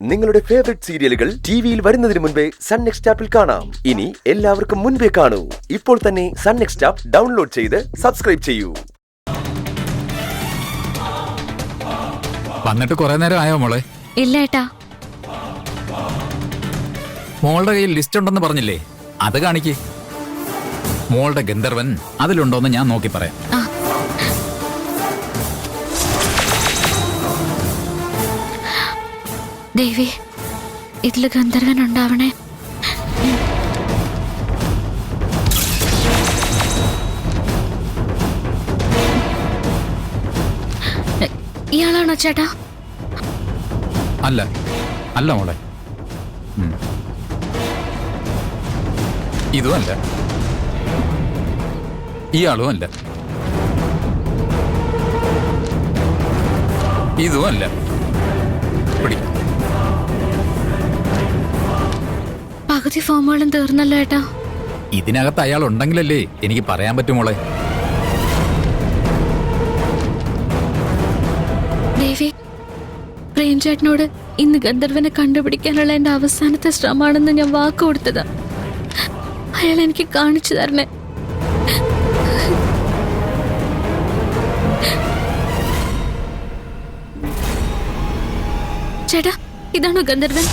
നിങ്ങളുടെ ഫേവറേറ്റ് സീരിയലുകൾ ടിവിയിൽ വരുന്നതിന് മുൻപേ സൺ നെക്സ്റ്റ് ആപ്പിൽ കാണാം. ഇനി എല്ലാവർക്കും മുൻപേ കാണൂ. ഇപ്പോൾ തന്നെ സൺ നെക്സ്റ്റ് ആപ്പ് ഡൗൺലോഡ് ചെയ്ത് സബ്സ്ക്രൈബ് ചെയ്യൂ. വന്നിട്ട് കുറെ നേരം ആയോ മോളെ? ഇല്ല ഏട്ടാ. മോളുടെ കയ്യിൽ ലിസ്റ്റ് ഉണ്ടെന്ന് പറഞ്ഞില്ലേ, അത് കാണിക്ക്. മോളുടെ ഗന്ധർവൻ അതിലുണ്ടോന്ന് ഞാൻ നോക്കി പറയാം. ദേവി, ഇതില് ഗന്ധർവൻ ഉണ്ടാവണേ. ഇയാളാണോ ചേട്ടാ? അല്ല അല്ല മോളെ, ഇതും അല്ല, ഇയാളും അല്ല, ഇതും അല്ല. പകുതി ഫോമുകളും തീർന്നല്ലോ ഏട്ടാ. ഇതിനകത്ത് അയാൾ ഉണ്ടെങ്കിലല്ലേ എനിക്ക് പറയാൻ പറ്റും മോളെ. ദേവി, പ്രേംചേട്ടനോട് ഇന്ന് ഗന്ധർവനെ കണ്ടുപിടിക്കാനുള്ള എന്റെ അവസാനത്തെ ശ്രമമാണെന്ന് ഞാൻ വാക്ക് കൊടുത്തതാ. അയാൾ എനിക്ക് കാണിച്ചു തരണേ. ചേട്ടാ, ഇതാണോ ഗന്ധർവൻ?